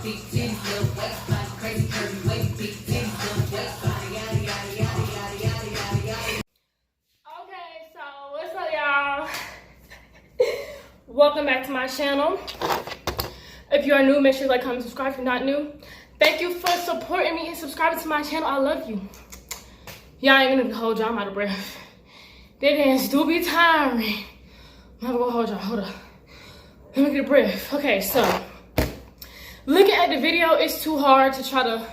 So what's up, y'all? Welcome back to my channel. If you are new, make sure you like, comment, subscribe if you're not new. Thank you for supporting me and subscribing to my channel. I love you. Y'all ain't gonna hold y'all, I'm out of breath. That dance do be tiring. I'm not gonna hold y'all, hold up. Let me get a breath. Okay, so looking at the video, it's too hard to try to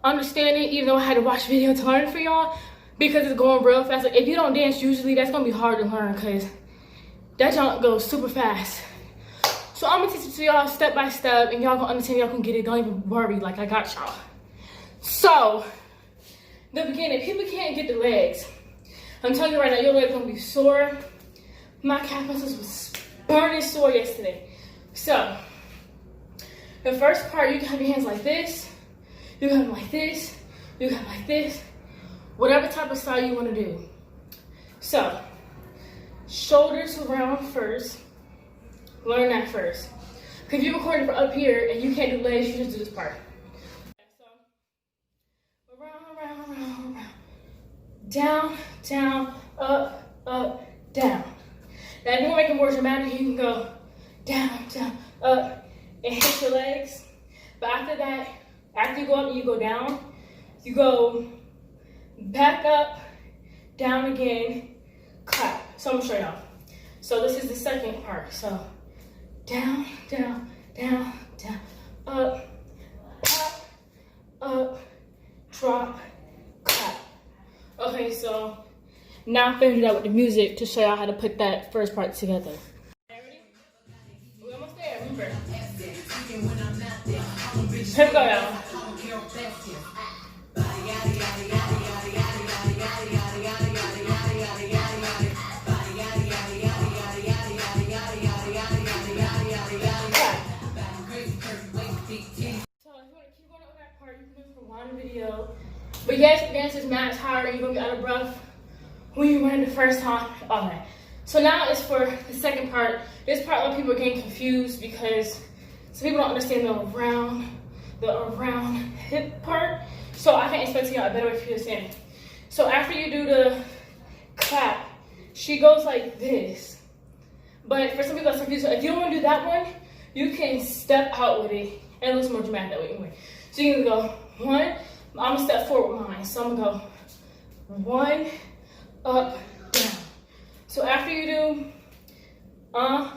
understand it, even though I had to watch video to learn for y'all because it's going real fast. Like, if you don't dance usually, that's gonna be hard to learn because that jump goes super fast. So I'm gonna teach it to y'all step by step and y'all gonna understand, y'all can get it. Don't even worry, like I got y'all. So, the beginning, people can't get the legs. I'm telling you right now, your legs gonna be sore. My calf muscles was burning sore yesterday. So, the first part, you can have your hands like this. You can have them like this. You can have them like this. Whatever type of style you wanna do. So, shoulders around first. Learn that first. Because if you're recording from up here and you can't do legs, you just do this part. So, around. Down, down, up, down. Now, if you want to make it more dramatic, you can go down, up, and hit your legs. But after that, after you go up and you go down, you go back up, down again, clap. So I'm going to show y'all. So this is the second part. So down, up, pop, up, drop, clap. Okay, so now I'm finishing that with the music to show y'all how to put that first part together. Ready? We're almost there, remember. Here we go, y'all. Video. But yes, dance is not tired. You're gonna be out of breath when you run the first time. Okay. So now it's for the second part. This part, a lot of people are getting confused because some people don't understand the around hip part. So I can explain to y'all a better way for you to understand it. So after you do the clap, she goes like this. But for some people that's confused, so if you don't want to do that one, you can step out with it and it looks more dramatic that way anyway. So you can go one, I'm gonna step forward with mine. So I'm gonna go one, up, down. So after you do down,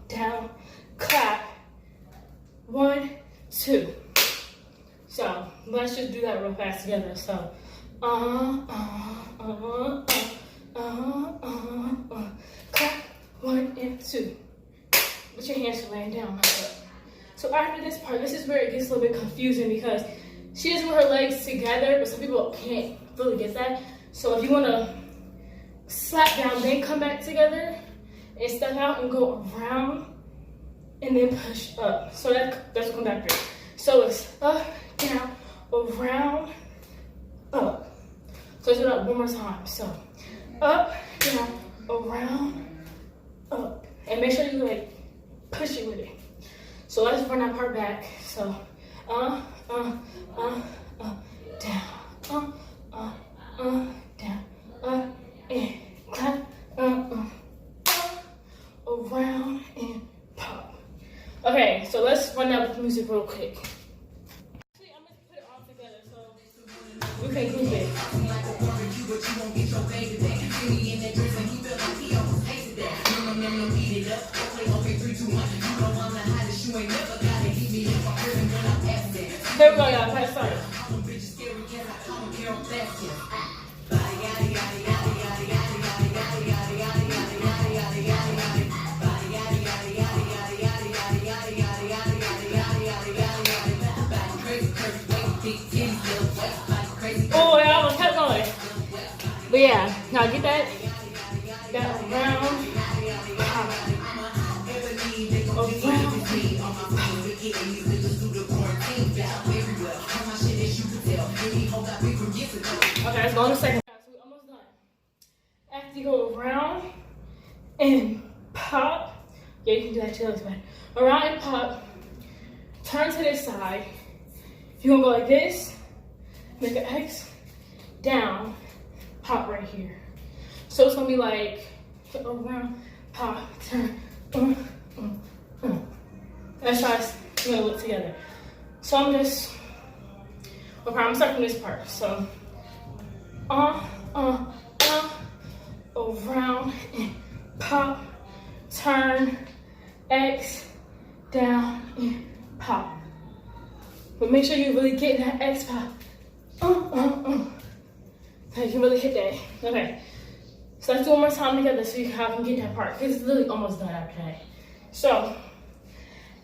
down, clap, 1, 2. So let's just do that real fast together. So clap, 1 and 2. But your hands are laying down like that. So after this part, this is where it gets a little bit confusing because she doesn't put her legs together, but some people can't really get that. So if you want to slap down, then come back together and step out and go around and then push up. So that's what comes after. So it's up, down, around, up. So let's do that one more time. So up, down, around, up. And make sure you like push it with it. So let's run that part back. So down, down, and clap, around and pop. Okay, so let's run that with the music real quick. Actually, I'm gonna put it all together so we can group it. Here we go, y'all. Let's start. Oh, I almost kept going. But yeah, now get that around. Okay, let's go on the second. So we're almost done. After you go around and pop, Yeah, you can do that too, that's better. Around and pop, turn to this side. You're gonna go like this, make an X, down, pop right here. So it's gonna be like, around, pop, turn, That's how it's gonna look together. So I'm just, okay, I'm gonna start from this part. So, around and pop, turn, X, down and pop. But make sure you really get that X pop. So you can really hit that. Okay. So let's do one more time together so you can get that part. Because it's literally almost done after that. So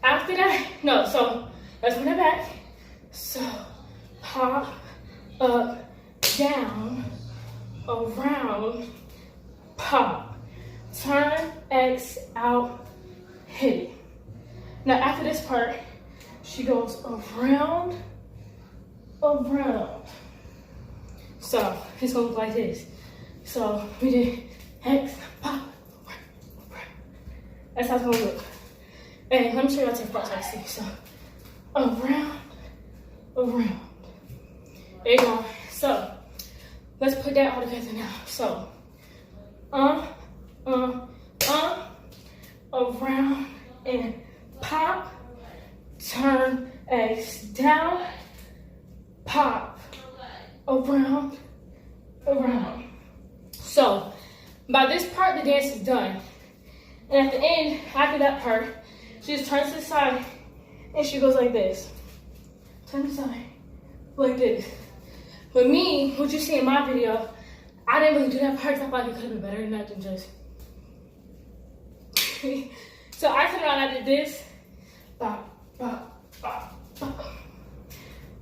after that, so let's put it back. So pop, up, down, around, pop, turn, X, out, hit it. Now after this part, she goes around. So it's gonna look like this. So we did X, pop, around. That's how it's gonna look. And let me show you how to front so I see. So around. There you go. So let's put that all together now. So around and pop, turn, X, down, pop, around. So by this part, the dance is done. And at the end, after that part, she just turns to the side and she goes like this. Turn to the side, like this. But me, what you see in my video, I didn't really do that part. I felt like it could have been better than that than just. So I turned around, I did this. Bop.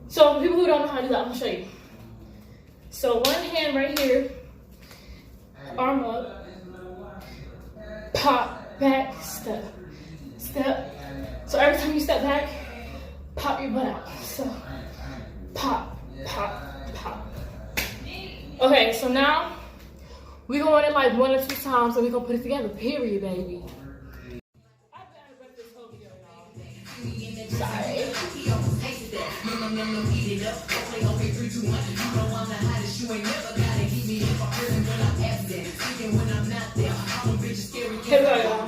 So for people who don't know how to do that, I'm gonna show you. So one hand right here, arm up, pop, back, step. So every time you step back, pop your butt out. So pop. Okay, so now we're gonna run it like 1 or 2 times and we're gonna put it together, period, baby. Sorry. Here we go, y'all.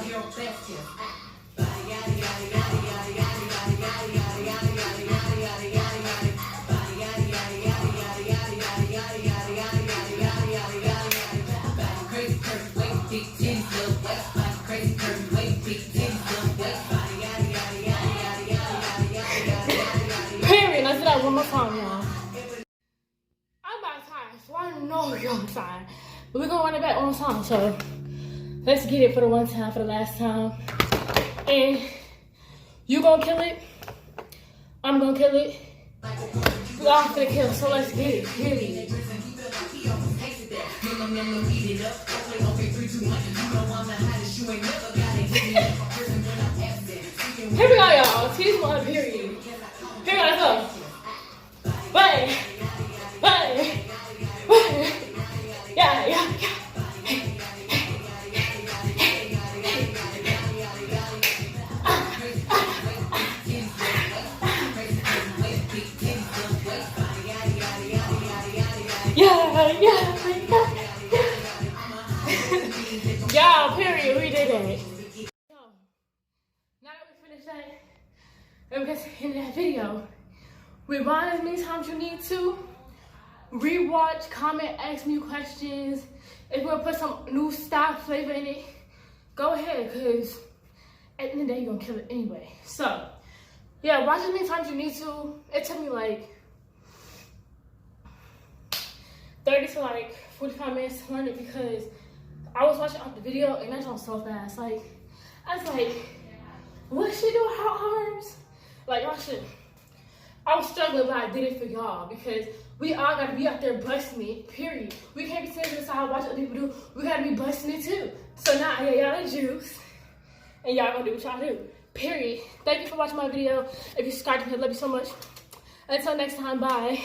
Period. Let's do that one more time, y'all. I'm about tired, so I know y'all tired. But we're gonna run it back one more time. So let's get it for the one time, for the last time. And you gonna kill it. I'm gonna kill it. We all gonna kill. So let's get it. Period. Here we go, y'all. Tease one, period. Here we go, let's go. Bang. Yeah. Y'all, period, we did it. Now that we finished that, and we get to the end of that video, rewind as many times you need to, rewatch, comment, ask me questions. If you want to put some new style flavor in it, go ahead, because at the end of the day, you're going to kill it anyway. So, yeah, watch as many times you need to. It took me like 30 to like 45 minutes to learn it because I was watching the video and that's on so fast. Like, I was like, what she do with her arms? Like, y'all should. I was struggling, but I did it for y'all because we all gotta be out there busting it, period. We can't be sitting to the side watching other people do. We gotta be busting it too. So now, y'all the juice, and y'all gonna do what y'all do, period. Thank you for watching my video. If you subscribe to me, I love you so much. Until next time, bye.